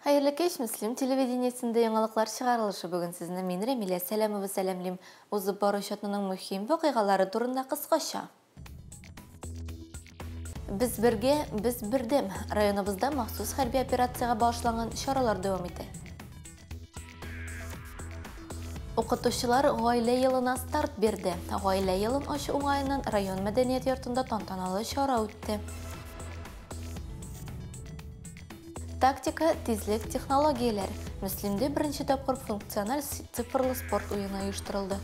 Hayırlı kеш Müslüm televideniyesinde яңалыклар чыгарылышы бүгін сезне мен Ремилия Сәләмова сәләмлим. Узып бару шатының мөһим вакыйгалары турында кыскача. Biz birge, biz birдем. Районыбызда махсус хәрби операцияга башланган чаралар дәвам итә. Укытучылар гаилә елына старт берде. Гаилә елын ачу уңаеннан район мәдәният йортында тантаналы чара үтте. Тактика, тизлек, технологияләр. Мөслимдә беренче тапкыр функциональ цифрлы спорт уены оештырылды.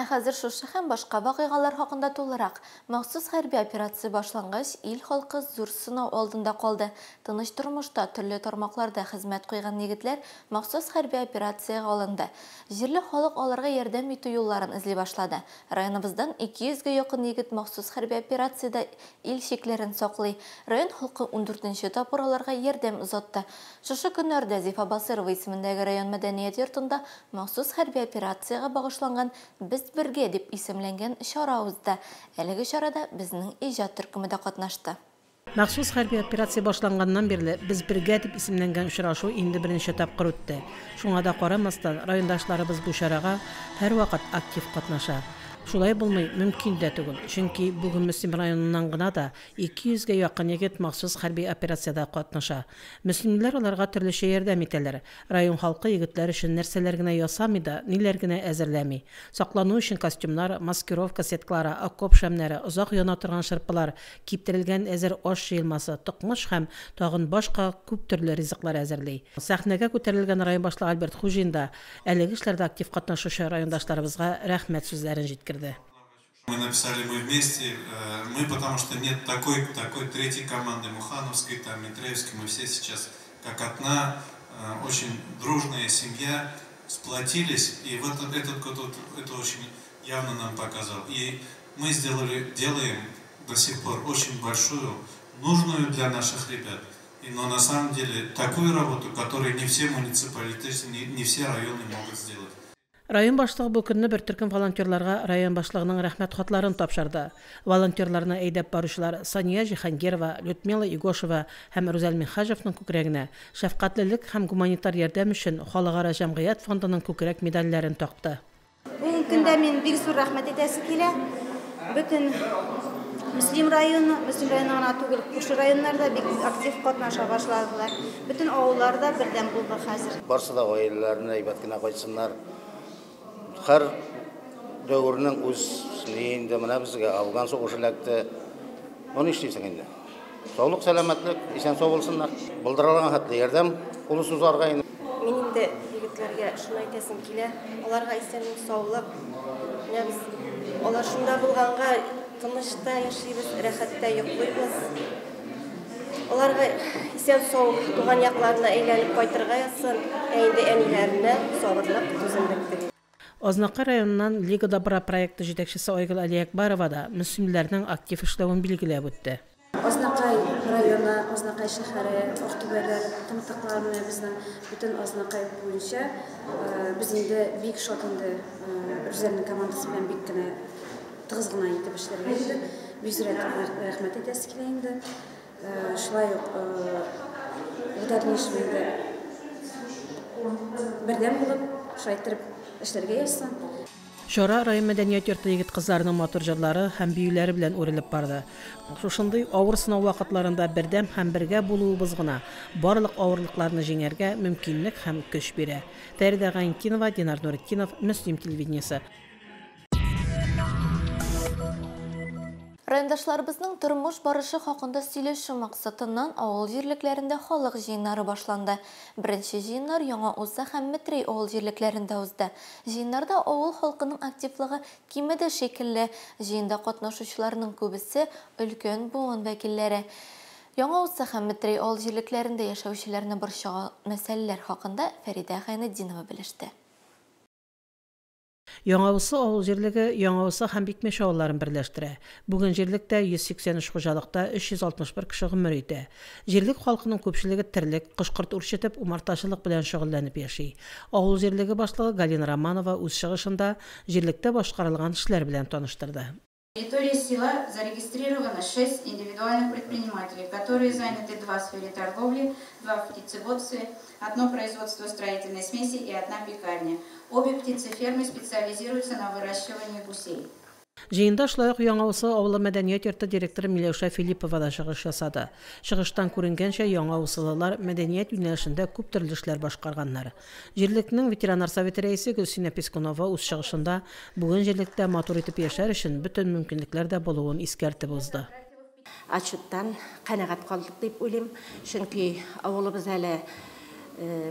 Хәзер шушы һәм башка вакыйгалар хакында тулырак. Махсус хәрби операция башлангач, ил халкы зур сынау алдында калды. Тыныч тормышта төрле тармакларда хезмәт куйган егетләр махсус хәрби операцияга алынды. Җирле халык аларга ярдәм итү юлларын эзли башлады. Районыбыздан 200 якын егет махсус хәрби операциядә ил чикләрен саклый. Район халкы 14нче тапкыр аларга ярдәм узатты. Шушы көннәрдә Зифа Басырова исемендәге район мәдәният йортында махсус хәрби операцияга багышланган "Без birge" дип исемләнгән чара узды. Әлеге чарада безнең иҗат төркеме дә катнашты. Махсус хәрби операция башланганнан бирле "Без birge" дип исемләнгән очрашу инде беренче тапкыр үтте. Шуңа да карамастан, райондашларыбыз бу чарага һәрвакыт актив катнаша. Шулай булмый мөмкин дә түгел. Чөнки бүген Мөслим районыннан гына да 200 якын егет махсус хәрби операциядә катнаша. Мөслимләр аларга төрлечә ярдәм итәләр. Район халкы егетләр өчен нәрсәләр генә ясамый да, ниләр генә әзерләми. Саклану өчен костюмнар, маскировка сеткалары, окоп шәмнәре, озак яна торган шырпылар, киптерелгән әзер аш җыелмасы, токмыш һәм тагын башка күп төрле ризыклар әзерли. Сәхнәгә күтәрелгән район башлыгы Альберт Хужин да әлеге эшләрдә актив катнашучы райондашларыбызга рәхмәт сүзләрен җиткерде. Мы написали мы вместе, мы потому что нет такой третьей команды Мухановской, там Митраевской, мы все сейчас как одна очень дружная семья сплотились, и вот этот год это очень явно нам показал. И мы делаем до сих пор очень большую, нужную для наших ребят, но на самом деле такую работу, которую не все муниципалитеты, не все районы могут сделать. Район башлыгы бу көнне бер төркем волонтерларга район башлыгының рәхмәт хатларын тапшырды. Волонтерларны әйдәп баручылар Сания Җиһангирова, Людмила Игошева һәм Рузаль Михажевның күкрәгенә шәфкатьлелек һәм гуманитар ярдәм өчен Халыкара җәмгыять фондының күкрәк медальләрен такты. Бүген көндә мин бик зур рәхмәт итәсе килә. Бөтен Мөслим районына түгел, күрше районнарда бик актив катнаша башладылар. Бөтен авылларда бердәм булды хәзер. Барсы да гаиләләренә әйбәт кенә кайтсыннар. Һәр дәврнең үз нинде менә безгә Афган сугышы эләкте. Моны эшлисең инде. Саулык, сәламәтлек, исән сау булсыннар. Булдырылган хәтле ярдәм кулы сузарга инде. Мин инде егетләргә шуны әйтәсем килә. Аларга исәнлек, саулык. Менә без алар шунда булганга тынычта яшибез, рәхәттә йоклыйбыз. Аларга исән сау туган якларына әйләнеп кайтырга язсын. Инде әниләренә сабырлык, түземлек. Ознакай районынан Лига Добра проекты җитәкчесе Айгөл Алиякбарова да мөслимләрнең актив эшләвен билгеләп үтте. Ознакай районы, Ознакай шәһәре, Актүбәләр, Тымтыкларны безнең бөтен Ознакай буенча без инде бик шат инде үзләренең командасы белән бик кенә тыгыз гына итеп эшләргә иде. Бик рәхмәт итәсе килә инде. Шулай ук дәвамлашырга бердәм булып, шайтырып эшләргә язсын. Чара район мәдәният йорты егет кызларының матур җырлары һәм биюләре белән үрелеп барды. Шушындый авыр сынау вакытларында бердәм һәм бергә булуыбыз гына барлык авырлыкларны җиңәргә мөмкинлек һәм көч бирә. Фәридә Гаинкинова, Динар Нуретдинов, Мөслим телевидениесе. Райондашларыбызның тормыш барышы хакында сөйләшү максатыннан авыл җирлекләрендә халык җыеннары башланды. Беренче җыеннар Яңа Уза һәм Метрей авыл җирлекләрендә узды. Җыеннарда авыл халкының активлыгы кимеде шикелле. Җыенда катнашучыларның күбесе өлкән буын вәкилләре. Яңа Уза һәм Метрей авыл җирлекләрендә яшәүчеләрне борчыган мәсьәләләр хакында Фәридә Гайнетдинова белеште. Яңавысы авыл җирлеге Яңавысы һәм Бикмеш авылларын берләштерә. Бүген җирлектә 183 хуҗалыкта 361 кеше гомер итә. Җирлек халкының күпчелеге терлек, кышкырт үрчетеп, умартачылык белән шөгыльләнеп яши. Авыл җирлеге башлыгы Галина Романова үз чыгышында җирлектә башкарылган эшләр белән таныштырды. На территории села зарегистрировано 6 индивидуальных предпринимателей, которые заняты 2 в сфере торговли, 2 в птицеводстве, 1 производство строительной смеси и 1 пекарня. Обе птицефермы специализируются на выращивании гусей. Жиында шулай Яңаусы авылы мәдәният йорты директоры Миләүшә Филиппова да чыгыш ясады. Чыгыштан күренгәнчә Яңаусылылар мәдәният юнәлешендә күп төрле эшләр башкарганнар. Җирлекнең ветераннар советы рәисе Гөлсинә Пескунова үз чыгышында бүген җирлектә матур итеп яшәр өчен бөтен мөмкинлекләр дә булуын искәртеп узды. Ачыттан канәгать калдык дип уйлыйм, чөнки авылыбыз әле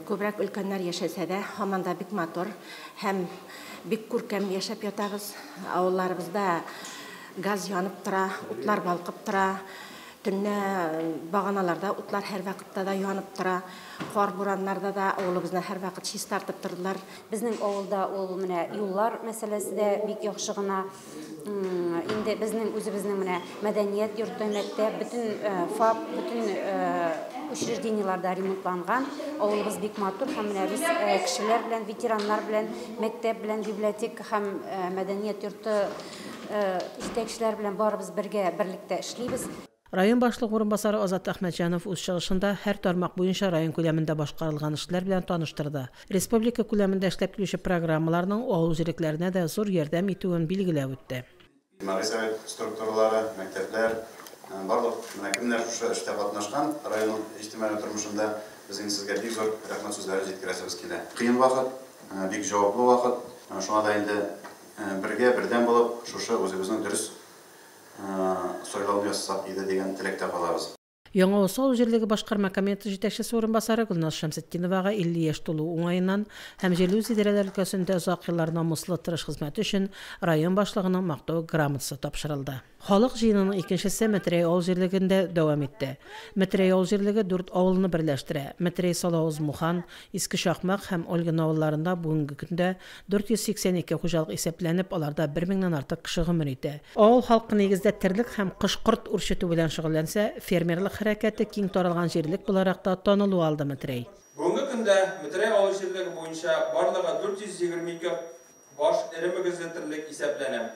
күбрәк өлкәннәр яшәсә дә, һаман да бик матур һәм бик күркәм яшәп ятабыз. Авылларыбызда газ янып тора, утлар балкып тора, төнне баганаларда утлар һәр вакытта да янып тора, кар бураннарда да авылыбызны һәр вакыт чис тартып тордылар. Безнең авылда ул менә юллар мәсьәләсе дә бик яхшы гына. Инде безнең үзебезнең менә мәдәният йорты, мәктәп, бөтен ФАП, бөтен учреждениеларда ремонтланган. Авылыбыз бик матур һәм менә без кешеләр белән, ветераннар белән, мәктәп белән, библиотека һәм мәдәният йорты җитәкчеләр белән барыбыз берлектә эшлибез. Район башлык урынбасары Азат Әхмәтҗанов үз чыгышында һәр тармак буенча район күләмендә башкарылган эшләр белән таныштырды. Республика күләмендә эшләп килүче программаларның авыл җирлекләренә дә зур ярдәм итүен билгеләп үтте. Совет структуралары, мәктәпләр, барлык кемнәр шушы эштә катнашкан районның иҗтимагый тормышында безнең сезгә бик зур рәхмәт сүзләре җиткерәсебез килә. Кыен вакыт, бик җаваплы вакыт. Шуңа да инде бердәм булып, шушы үзебезнең дөрес сайлауны ясап иде дигән теләктә калабыз. Яңаусы авыл җирлеге башкарма комитеты җитәкчесе орынбасары Гөлназ Шәмсетдиновага 50 яшь тулу уңаеннан һәм җирле үзидарәләр өлкәсендә озак еллар намуслы тырыш хезмәте өчен район башлыгының мактау грамотасы тапшырылды. Халык җыенының икенчесе Мәтрәй авыл җирлегендә дәвам итте. Мәтрәй авыл җирлеге 4 авылны берләштерә. Мәтрәй, Салавыз, Мухан, Иске Шакмак һәм Ольгин авылларында бүгенге көндә 482 хуҗалык исәпләнеп, аларда 1000-нән артык кеше гомер итә. Авыл халкы нигездә терлек һәм кыш-корт үрчетү белән шөгыльләнсә, фермерлык хәрәкәте киң таралган җирлек буларак та танылу алды Мәтрәй. Бүгенге көндә Мәтрәй авыл җирлеге буенча барлыгы 422 баш эремегезле терлек исәпләнә.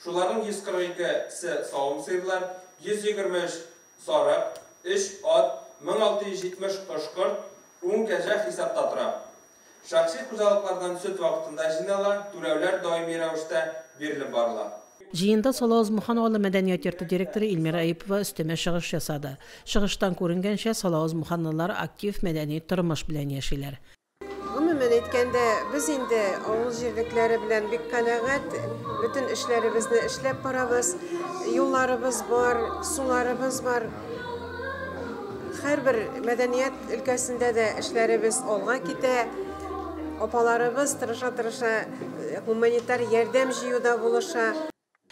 Шуларның 142-се савым сыерлар, 123 сарык, 3 ат, 1670 кышкырт, 10 кәҗә хисапта тора. Шәхси хуҗалыклардан сөт вакытында җыйнала, түләүләр даими рәвештә бирелеп барыла. Җыенда Салавыз Мухан авылы мәдәният йорты директоры Илмира Айыпова өстәмә чыгыш ясады. Чыгыштан күренгәнчә Салавыз Муханлылар актив мәдәни тормыш белән яшиләр. Гомумән әйткәндә, без инде авыл җирлекләре белән бик канәгать, бөтен эшләребезне эшләп барабыз. Юлларыбыз бар, суларыбыз бар. Һәрбер мәдәният өлкәсендә дә эшләребез алга китә. Апаларыбыз тырыша гуманитар ярдәм җыюда булыша.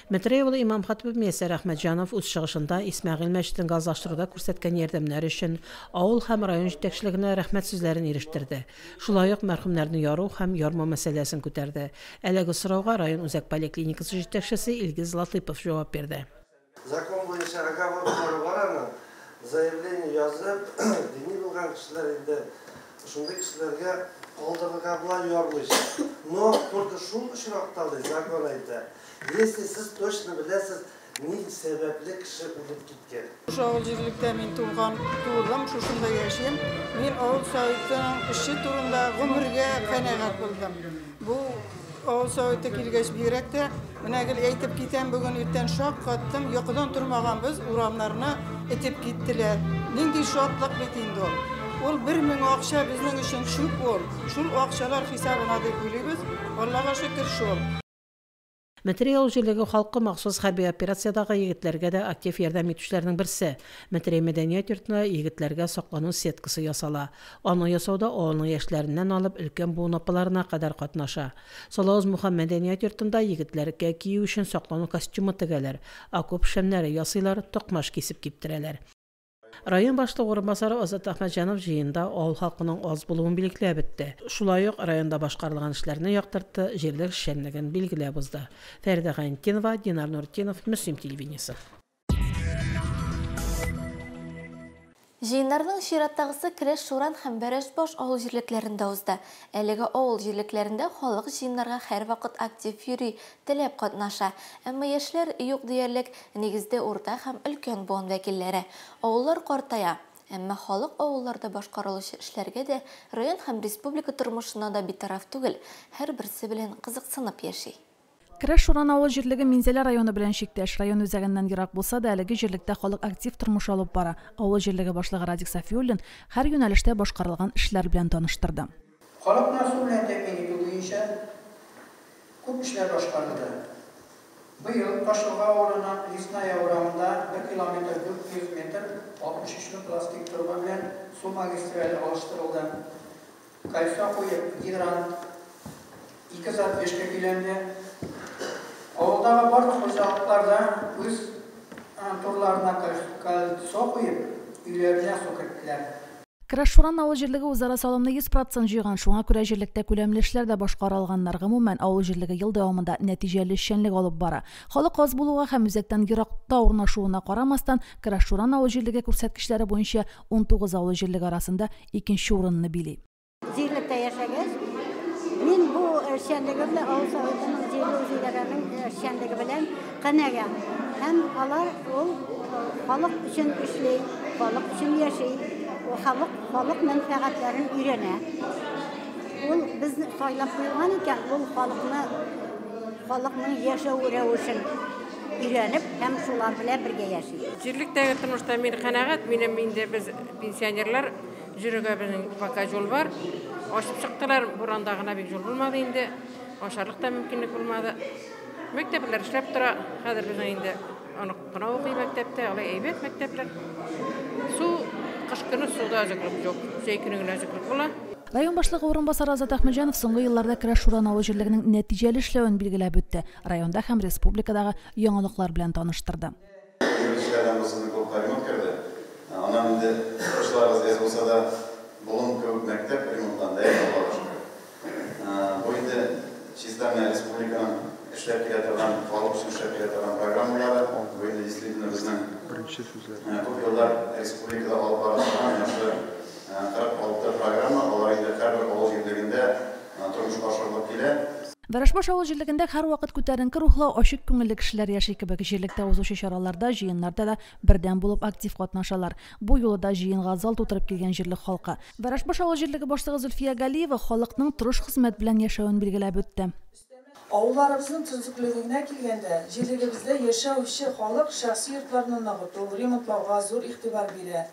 Мәтрәй авылы имам хатибы Миясәр Әхмәтҗанов үз чыгышында Исмәгыйль мәчетен газлаштыруда күрсәткән ярдәмнәре өчен авыл һәм район җитәкчелегенә рәхмәт сүзләрен ирештерде. Шулай ук мәрхүмнәрне яру һәм ярма мәсьәләсен күтәрде. Әлеге сорауга район үзәк поликлиникасы җитәкчесе Илгиз Латыпов җавап бирде. Закон буенча договорлар бар, заявление язып, дини булган кешеләр инде шундый кешеләргә алдырырга була ярмыйш. Но только шул очракта закон әйтә. Если сіз точно білесіз, ни сәбәпле кеше үлеп киткән. Шу авыл җирлектә мин туылдым, шушында яшим. Мин авыл советының эше турында гомергә канәгать булдым. Бу авыл советы килгәч бигрәк тә, менә гел әйтеп китәм, бүген иртән шак каттым, йокыдан тормаганбыз, урамнарны этеп киттеләр. Нинди шатлык бит инде ул. Ул 1000 акча безнең өчен шук ул. Шул акчалар хисабына дип уйлыйбыз. Аллага шөкер шул. Мәтрәй авыл җирлеге халкы махсус хәрби операциядагы егетләргә дә актив ярдәм итүчеләрнең берсе. Мәтрәй мәдәният йортына егетләргә саклану сеткасы ясала. Аны ясауда авылның яшьләреннән алып өлкән буын апаларына кадәр катнаша. Салавыз Мухан мәдәният йортында егетләргә кию өчен саклану костюмы тегәләр, окоп шәмнәре ясыйлар, токмаш кисеп киптерәләр. Район башлыгы орынбасары Азат Әхмәтҗанов җыенда авыл халкының аз булуын билгеләп үтте. Шулай ук районда башкарылган эшләрне яктыртты, җирлек эшчәнлеген билгеләп узды. Фәридә Гайнтинова, Динар Нуртдинов, Мөслим телевидениесе. Жиыннарның шираттағысы Креш Шуран һәм Бәрәш баш авыл җирлекләрендә узды. Әлеге авыл җирлекләрендә халык жиыннарга һәр вакыт актив йөри, теләп катнаша. Әмма яшьләр юк диярлек, нигездә урта һәм өлкән буын вәкилләре. Авыллар картая. Әмма халык авылларда башкарылучы эшләргә дә район һәм республика тормышына да битараф түгел. Һәр берсе белән кызыксынып яши. Креш Шуран авыл җирлеге Минзәлә районы белән чиктәш. Район үзәгеннән ерак булса да, әлеге җирлектә халык актив тормыш алып бара. Авыл җирлеге башлыгы Радик Сафиуллин һәр юнәлештә башкарылган эшләр белән таныштырды. Халыкны су белән тәэмин итү буенча күп эшләр башкарылды. Быел Ташлыга авылының Лесная урамында 1 километр 400 метр 63 пластик труба белән су магистрале алыштырылды. Кальса куеп гидрант 2 сәт эшкә килгәндә Авылдагы барлык хуҗалыкларда үз турларына кальса куеп, өйләренә су керттеләр. Креш Шуран авыл җирлеге үзара салымны 100% җыйган, шуңа күрә җирлектә күләмле эшләр дә башкарылганнар. Гомумән, авыл җирлеге ел дәвамында нәтиҗәле эшчәнлек алып бара. Халык аз булуга һәм үзәктән еракта урнашуына карамастан, Креш Шуран авыл җирлеге күрсәткечләре буенча 19 авыл җирлеге арасында 2нче урынны били. Җирлектә яшәгәч, мин бу эшчәнлеге белән авыл советының җирлегенең эшчәнлеге белән канәгать. Һәм алар ул халык өчен эшли, халык өчен яши, халык мәнфәгатьләрен өйрәнә. Ул безне сайлап куйган икән, ул халыкның яшәү рәвешен өйрәнеп һәм шулар белән бергә яши. Җирлектәге тормышта мин канәгать, минем инде без пенсионерлар жүрүгә безнең пока жол бар. Ашып чыктылар, буранда гына бик жол булмады инде. Ашарлык та мөмкинлек булмады. Мәктәпләр эшләп тора. Хәзер безнең инде аны кына укый мәктәптә, алай әйбәт мәктәпләр. Су кыш көне суда азыклык юк, җәй көне генә азыклык була. Район башлыгы урынбасары Азат Әхмәтҗанов соңгы елларда Креш Шуран авыл җирлегенең нәтиҗәле эшләвен билгеләп үтте. Районда һәм республикадагы яңалыклар белән таныштырды. Анан инде кышларыбыз әз булса да, булын кебек мәктәп ремонтланды, бу инде чистами республиканың эшләп килә торган, халык өчен эшләп килә торган программалары, бу инде действительно безнең күп еллар республикада алып бара торган яхшы 46 программа, алар инде һәрбер авыл җирлегендә тормыш башкарылып килә. Бәрәшбаш авыл җирлегендә һәр вакыт күтәренке рухлы, ачык күңелле кешеләр яши кебек. Җирлектә узучы чараларда, җыеннарда да бердәм булып актив катнашалар. Бу юлы да җыенга зал тутырып килгән җирлек халкы. Бәрәшбаш авыл җирлеге башлыгы Зөлфия Галиева халыкның тырыш хезмәт белән яшәвен билгеләп үтте. Авылларыбызның төзеклегенә килгәндә, җирлегебездә яшәүче халык шәхси йортларны ныгыту, ремонтлауга зур игътибар бирә.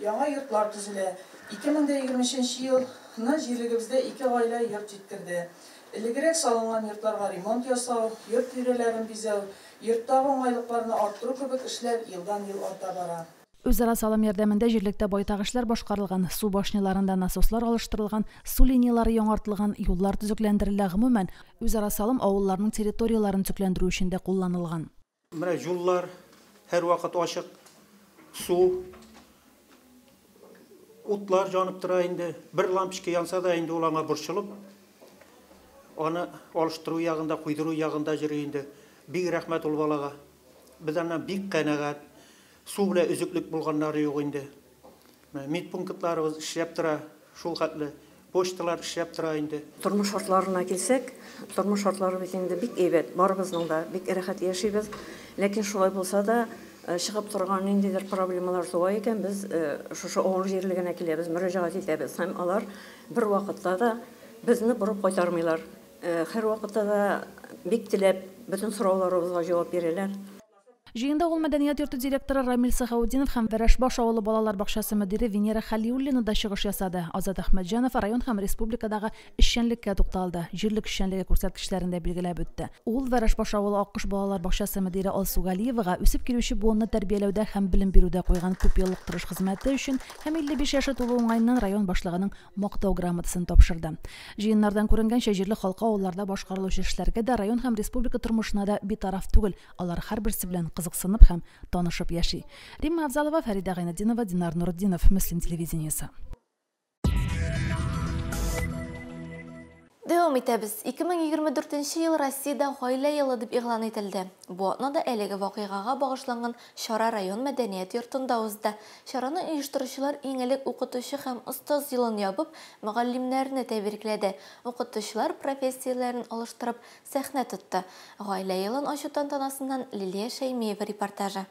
Яңа йортлар төзелә. 2023 елны җирлегебездә 2 гаилә йорт җиткерде. Элегрәк салынган йортларга ремонт ясау, йорт тирәләрен бизәү, йорттагы уңайлыкларны арттыру кебек эшләр елдан-ел арта бара. Үзара салым ярдәмендә җирлектә байтак эшләр башкарылган, су башняларында насослар алыштырылган, су линиялары яңартылган, юллар төзекләндерелә. Гомумән, үзара салым авылларның территорияларын төзекләндерү өчен дә кулланылган. Менә юллар һәр вакыт ачык, су, утлар җанып тора инде. Бер лампочка янса да инде ул аңа борчылып, аны алыштыру ягында, куйдыру ягында йөри инде. Бик рәхмәт ул балага. Бездән бик канәгать. Су белән үзеклек булганнары юк инде. Медпунктларыбыз эшләп тора, шул хәтле почталар эшләп тора инде. Тормыш шартларына килсәк, тормыш шартлары бит инде бик әйбәт. Барыбызның да бик рәхәт яшибез. Ләкин шулай булса да, чыгып торган ниндидер проблемалар туа икән, без шушы авыл җирлегенә киләбез, мөрәҗәгать итәбез. Һәм алар бер вакытта да безне бурып кайтармыйлар. Һәр вакытта да бик теләп бөтен сорауларыбызга җавап бирәләр. Җыенда ул мәдәният йорты директоры Рамил Сахаудинов һәм Бәрәшбаш авылы балалар бакчасы мөдире Венера Халиуллина да чыгыш ясады. Азат Әхмәтҗанов район һәм республикадагы эшчәнлеккә тукталды. Җирлек эшчәнлеге күрсәткечләрендә билгеләп үтте. Ул Бәрәшбаш авылы Аккош балалар бакчасы мөдире Алсу Галиевага үсеп килүче буынны тәрбияләүдә һәм белем бирүдә куйган күп еллык тырыш хезмәте өчен һәм 55 яшы тулу уңайыннан район башлыгының мактау грамотасын тапшырды. Җыеннардан күренгәнчә җирле халкы авылларда башкарылучы эшләргә дә район һәм республика тормышына да битараф түгел. Алар һәрберсе белән кызыксынып һәм танышып яши. Римма Авзалова, Фарида Гайнадинова, Динар Нурдинов, Муслим телевидениесе. Devam etебез. 2024 ел Россияда гаилә елы дип игълан ителде. Бу атнада әлеге вакыйгага багышланган чара район мәдәният йортында узды. Чараны оештыручылар иң элек укытучы һәм остаз елын ябып, мөгаллимнәрне тәбрикләде. Укытучылар профессияләрен алыштырып сәхнә тотты. Гаилә елын ачу тантанасыннан Лилия Шәймиева репортажы.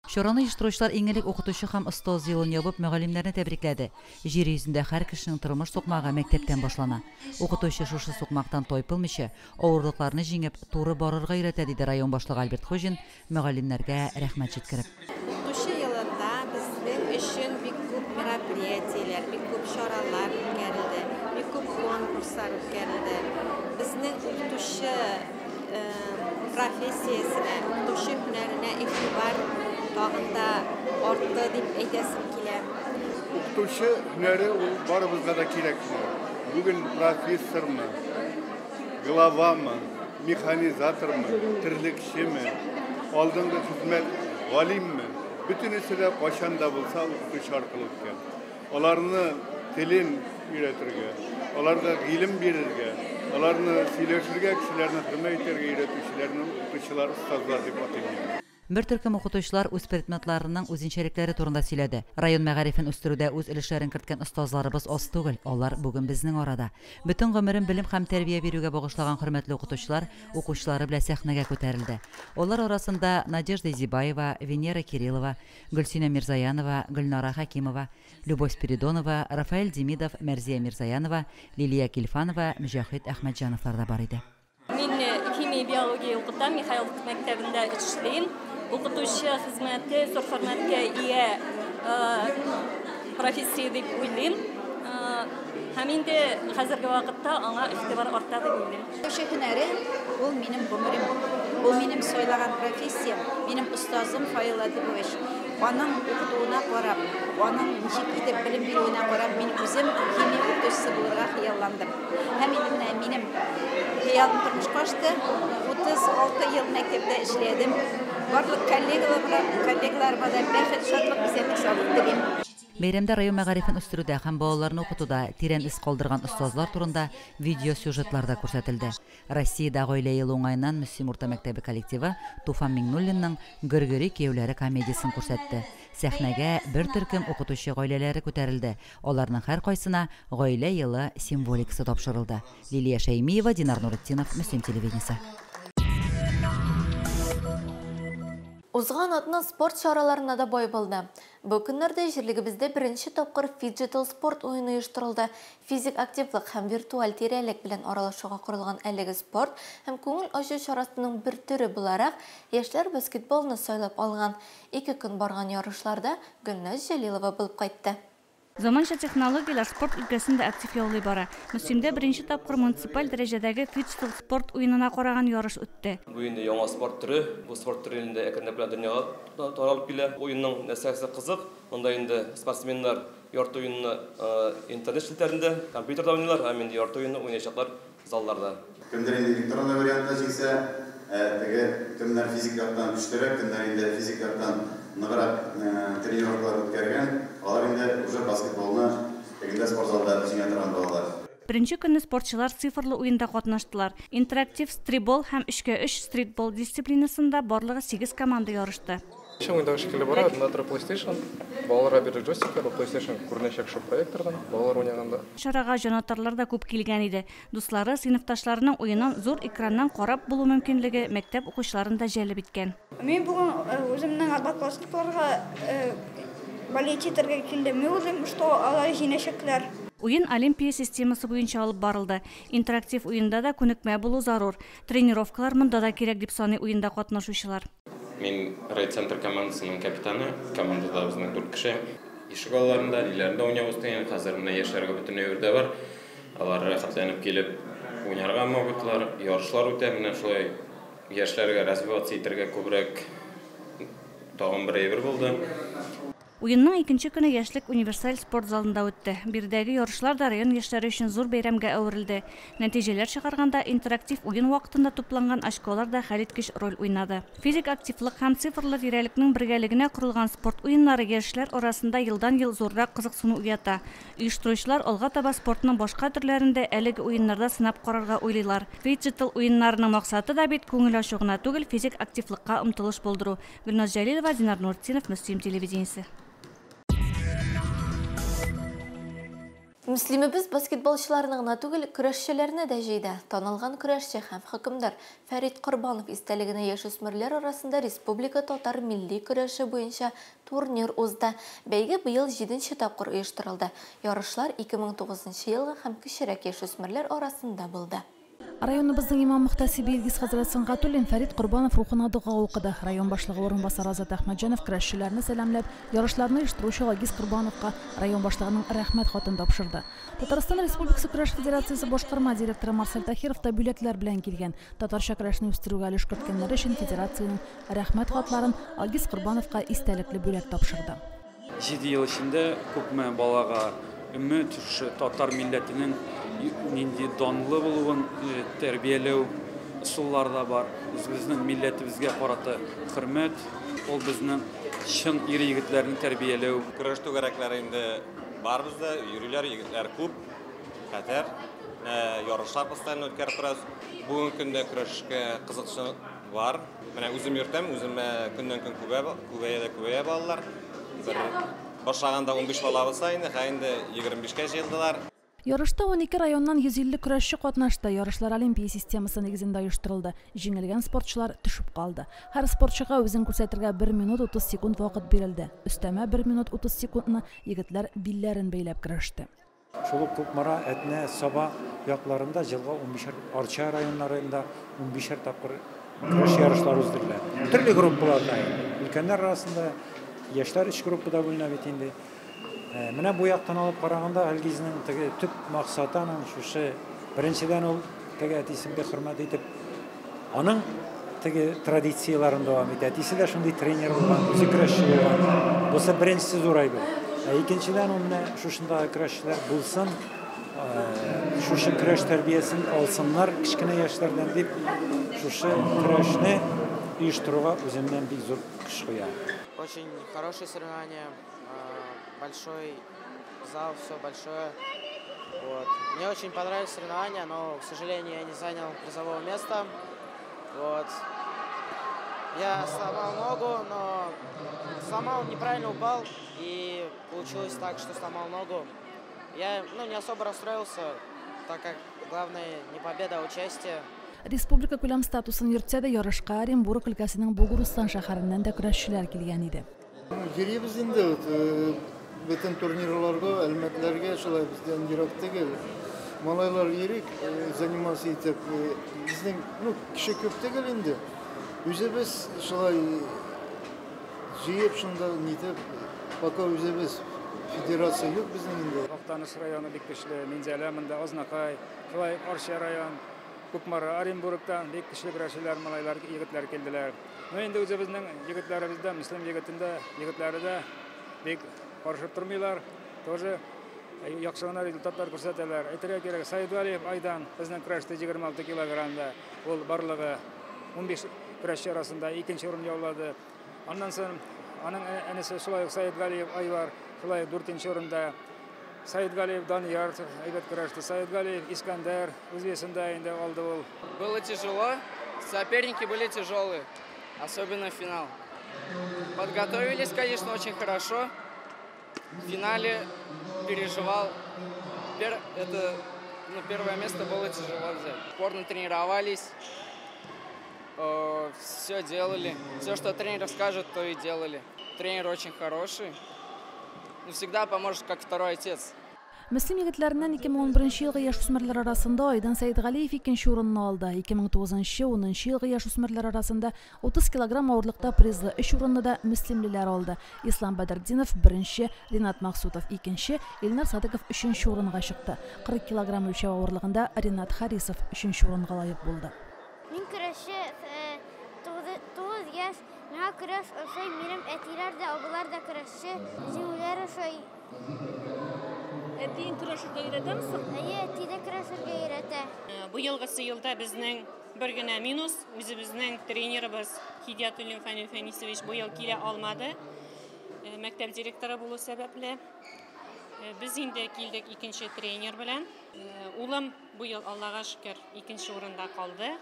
Чараны оештыручылар иң элек укытучы һәм остаз елын ябып, мөгаллимнәрне тәбрикләде. Җир йөзендә һәр кешенең тормыш сукмагы мәктәптән башлана. Укытучы шушы сукмактан тайпылмыйча, авырлыкларны җиңеп, туры барырга өйрәтә, диде район башлыгы Альберт Хуҗин, мөгаллимнәргә рәхмәт җиткереп. Укытучы елында безнең өчен бик күп мероприятиеләр, бик күп чаралар үткәрелде, бик күп конкурслар үткәрелде. Безнең укытучы профессиясенә, укытучы һөнәренә игътибар тагында артты дип әйтәсем килә. Укытучы һөнәре ул барыбызга да кирәк. Бүген профессормы, главамы, механизатормы, терлекчеме, алдынгы хезмәт галимме, бөтенесе дә кайчанда булса укытучы аркылы үткән. Аларны телен өйрәтергә, аларга гыйлем бирергә, аларны сөйләшергә, кешеләрне хөрмәт итәргә өйрәтүчеләрне укытучылар, остазлар дип атыйм. Бер төркем укытучылар үз предметларының үзенчәлекләре турында сөйләде. Район мәгарифен үстерүдә үз өлешләрен керткән остазларыбыз аз түгел. Алар бүген безнең арада. Бөтен гомерен белем һәм тәрбия бирүгә багышлаган хөрмәтле укытучылар укучылары белән сәхнәгә күтәрелде. Алар арасында Надежда Зибаева, Венера Кириллова, Гөлсинә Мирзаянова, Гөлнара Хакимова, Любовь Спиридонова, Рафаэль Демидов, Мәрзия Мирзаянова, Лилия Килфанова, Мөҗахит Әхмәтҗановлар да бар иде. Мин химия биология укытам, Михайловка мәктәбендә эшлим. Укытучы хезмәте зур хөрмәткә ия профессия дип уйлыйм. Һәм инде хәзерге вакытта аңа игътибар арта дип уйлыйм. Укытучы һөнәре ул минем гомерем, ул минем сайлаган профессиям, минем остазым Фаил Адибович. Аның укытуына карап, аның ничек итеп белем бирүенә карап, мин үзем химия укытучысы булырга хыялландым. Һәм инде минем хыялым тормышка ашты. 36 ел мәктәптә эшләдем. Барлык коллегаларыма да бәхет, шатлык, исәнлек саулык телим. Бәйрәмдә район мәгарифен үстерүдә һәм балаларны укытуда тирән ис калдырган остазлар турында видео сюжетлар да күрсәтелде. Россиядә гаилә елы уңайыннан Мөслим урта мәктәбе коллективы Туфан Миңнуллинның Гөргөри кияүләре комедиясын күрсәтте. Сәхнәгә бер төркем укытучы гаиләләре күтәрелде. Аларның һәр кайсына гаилә елы символикасы тапшырылды. Лилия Шәймиева, Динар Нуретдинов, Мөслим телевидениесе. Узган атна спорт чараларына да бай булды. Бу көннәрдә җирлегебездә беренче тапкыр Digital спорт уены оештырылды. Физик активлык һәм виртуаль тирәлек белән аралашуга корылган әлеге спорт һәм күңел ачу чарасының бер төре буларак яшьләр баскетболны сайлап алган. 2 көн барган ярышларда Гөлназ Җәлилова булып кайтты. Заманча технологиялар спорт өлкәсендә актив яулый бара. Мөслимдә беренче тапкыр муниципаль дәрәҗәдәге Digital спорт уенына караган ярыш үтте. Бу инде яңа спорт түре, бу спорт түрендә әкренләп белән дөньяга таралып килә. Уенның нәрсәсе кызык. Монда инде спортсменнар ярты уенны интернет челтәрендә, компьютерда уйныйлар, һәм инде ярты уенны уйнаячаклар залларда. Кемдер инде электронный вариантта җиңсә, теге кемнәр физик яктан көчлерәк, кемнәр инде физик яктан ныграк тренировкалар үткәргән. Алар инде уже баскетболны тегендә спортзалда җиңә торган балалар. Беренче көнне спортчылар цифрлы уенда катнаштылар. Интерактив стритбол һәм 3х3 стритбол дисциплинасында барлыгы 8 команда ярышты. Уенда шикелле бара, анда PlayStation, балаларга бирде джойстиклар, PlayStation күренәчәк шул проектордан, балалар уйнаганда. Чарага җанатарлар да күп килгән иде. Дуслары, сыйныфташларының уенын зур экраннан карап булу мөмкинлеге мәктәп укучыларын да җәлеп иткән. Мин бүген үземнең однокласникларга болеть итәргә килдем. Мин үзем что алар җиңәчәкләр. Уен Олимпия системасы буенча алып барылды. Интерактив уенда да күнекмә булу зарур. Тренировкалар монда да кирәк дип саный уенда катнашучылар. Мин райцентр командасының капитаны, командада безнең 4 кеше. Ишек алларында, лиләрендә уйнап үскән, хәзер менә яшьләргә бөтен өйрдә бар. Алар рәхәтләнеп килеп уйнарга мөмкинләр, ярышлар үтә, менә шулай яшьләргә развивация итәргә күбрәк тагын бер әйбер булды. Уенның икенче көне яшьлек универсаль спорт залында үтте. Бирдәге ярышлар да район яшьләре өчен зур бәйрәмгә әверелде. Нәтиҗәләр чыгарганда интерактив уен вакытында тупланган очколар да хәлиткеч роль уйнады. Физик активлык һәм цифрлы тирәлекнең бергәлегенә корылган спорт уеннары яшьләр арасында елдан-ел зуррак кызыксыну уята. Оештыручылар алга таба спортның башка төрләрендә әлеге уеннарда сынап карарга уйлыйлар. Фиджитал уеннарының максаты да бит күңел ачу гына түгел, физик активлыкка омтылыш булдыру. Гөлназ Җәлилова, Динар Нуртдинов, Мөслим телевидениесе. Мөслимебез баскетболчыларының гына түгел, көрәшчеләрне дә җыйды. Танылган көрәшче һәм хөкемдар Фәрит Корбанов истәлегенә яшүсмерләр арасында республика татар милли көрәше буенча турнир узды. Бәйге быел 7нче тапкыр оештырылды. Ярышлар 2009 елгы һәм кечерәк яшүсмерләр арасында булды. Районыбыздың имам мөхтәсибе Илгиз хәзрәт Сөнгатуллин Фәрит Корбанов рухына дуга укыды. Район башлыгы орынбасары Азат Әхмәтҗанов көрәшчеләрне сәламләп, ярышларны оештыручы Илгиз Корбановка район башлыгының рәхмәт хатын тапшырды. Татарстан Республикасы көрәш федерациясе башкарма директоры Марсель Тахиров та бүләкләр белән килгән. Татарча көрәшне үстерүгә өлеш керткәннәр өчен федерациянең рәхмәт хатларын Илгиз Корбановка истәлекле бүләк тапшырды. 7 ел эчендә күпме балага өмет татар милләтенең нинди данлы булуын тәрбияләү усуллары бар. Безнең милләтебезгә карата хөрмәт, ул безнең чын ир-егетләрне тәрбияләү. Көрәш түгәрәкләре инде бар бездә, йөриләр, егетләр күп. Хәтер ярышлар постоянно үткәреп торабыз. Бүген көндә көрәшкә кызыксыну бар. Менә үзем йөртәм, үзем көннән-көн күбәя балалар. Башлаганда 15 бала булса инде, инде 25-кә җыелдылар. Ярышта 12 районнан 150 көрәшче катнашты. Ярышлар олимпия системасы нигезендә оештырылды. Җиңелгән спортчылар төшеп калды. Һәр спортчыга үзен күрсәтергә 1 минут 30 секунд вакыт бирелде. Өстәмә 1 минут 30 секундны егетләр билләрен бәйләп көрәште. Шул Күкмара, Әтнә, Саба якларында җылга 15 Арча районнарында 15 тапкыр көрәш ярышлары уздырыла. Төрле группаларда, өлкәннәр арасында яшьләр 3 группада бүленә бит инде. Менә бу яктан алып караганда Илгизнең төп максаты аның шушы беренчедән ул әтисенә хөрмәт итеп, аның традицияларын дәвам итә. Әтисе дә шундый тренер булган, үзе көрәшче булган. Бусы беренчесе зур әйбер. Икенчедән ул менә шушында көрәшчеләр булсын, шушы көрәш тәрбиясен алсыннар кичкенә яшьләрдән дип, шушы көрәшне оештыруга үзеннән бик зур көч куя. Очень хорошие соревнования, большой зал, все большое. Вот. Мне очень понравились соревнования, но, к сожалению, я не занял призового места. Вот. Я сломал ногу, но сломал, неправильно упал, и получилось так, что сломал ногу. Я не особо расстроился, так как главное не победа, а участие. Республика күләм статусын йөртсә дә ярышка Оренбург өлкәсенең Бугуруслан шәһәреннән дә көрәшчеләр килгән иде. Йөрибез инде бөтен турнирларга, әлмәтләргә шулай бездән ерак түгел. Малайлар йөрик, заниматься итеп, безнең кеше күп түгел инде. Үзебез шулай җыеп шунда нитеп, пока үзебез федерация юк безнең инде. Актаныш районы бик көчле, Минзәлә монда Азнакай, шулай Арча район, Күкмара, Оренбургтан бик көчле көрәшчеләр, малайлар, егетләр килделәр. Инде үзебезнең егетләребездә, Мөслим егетләре дә бик карышып тормыйлар. Тоже яхшы гына результатлар күрсәтәләр. Әйтергә кирәк, Саид Галиев Айдан безнең көрәштә 26 килограммда, ул барлыгы 15 көрәшче арасында 2нче урын яулады. Аннан соң аның әнисе шулай Саид Галиев Айвар, шулай 4нче урында. Саид Галиев Данияр, әйбәт көрәште. Саид Галиев Искандер, үзбесендә инде алды ул. Было тяжело, соперники были тяжелые, особенно финал. Подготовились, конечно, очень хорошо. В финале переживал. Первое место было тяжело взять. Упорно тренировались, все делали. Все, что тренер скажет, то и делали. Тренер очень хороший. Всегда поможет, как второй отец. Мөслим егетләреннән 2011 елгы яшүсмерләр арасында Айдан Саид Галиев 2нче урынны алды. 2009-10 елгы яшүсмерләр арасында 30 килограмм авырлыкта призлы 3 урынны да мөслимлеләр алды. Ислам Бәдердинов 1нче, Ринат Максутов 2нче, Илнар Садыков 3нче урынга чыкты. 40 килограмм үлчәү авырлыгында Ринат Харисов 3нче урынга лаек булды. Мин көрәшче 9 яшь, миңа көрәш, ошай минем әтиләр дә, абылар да көрәшче, җиңүләр ошай. Әтиң көрәшергә өйрәтәмсең? Әти дә көрәшергә өйрәтә. Бу елгысы елда безнең бер генә минус, үзебезнең тренерыбыз Хидиятуллин Фәнил Фәнисович бу ел килә алмады. Мәктәп директоры булу сәбәпле. Biz инде килдек икенче тренер белән. Улым бу ел Аллага шөкер икенче урында калды.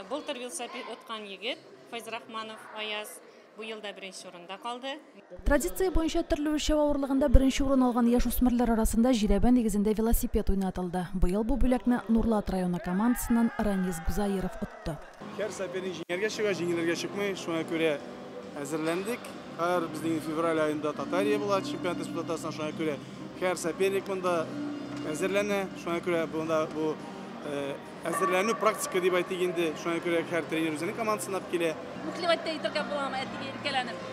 Былтыр велосипед откан егет Файзрахманов Аяз бу елда беренче урында калды. Традиция буенча төрле үлчәү авырлыгында беренче урын алган яшь үсмерләр арасында җирәбә нигезендә велосипед уйнатылды. Быел бу бүләкне Нурлат районы командасыннан Ранис Гузаиров отты. Һәр сәфәре җиңәргә чыга, җиңелергә чыкмый, шуңа күрә әзерләндек. Һәр безнең февраль айында Татария була чемпионат диспутасына, шуңа күрә һәр соперник монда әзерләнә, шуңа күрә монда бу әзерләнү практика дип әйтик инде, шуңа күрә һәр тренер үзенең командасын алып килә. Мөхлибәттә итәргә буламы әтигә иркәләнеп?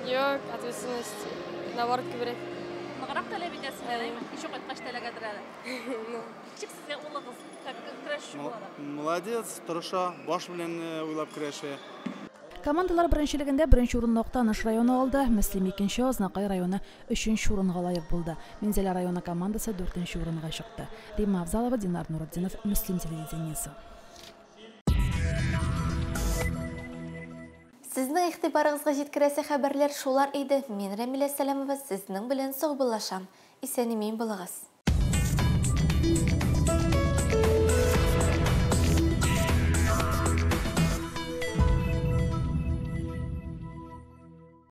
Юк, ответственность наоборот күбрәк. Ныграк таләп итәсең, әйме? Ишек кайткач таләгәдер әле. Ничек сезгә улыгыз көрәшче булара? Молодец, тырыша, баш белән уйлап көрәшә. Командалар беренчелегендә беренче урынны Актаныш районы алды, Мөслим икенче, Азнакай районы 3нче урынга лаек булды. Минзәлә районы командасы 4нче урынга чыкты. Рима Авзалова, Динар Нуретдинов, Мөслим телевидениесе. Сезнең игътибарыгызга җиткерәсе хәбәрләр шулар иде. Мин Рәмилә Сәләмова сезнең белән саубуллашам. Исән-имин булыгыз.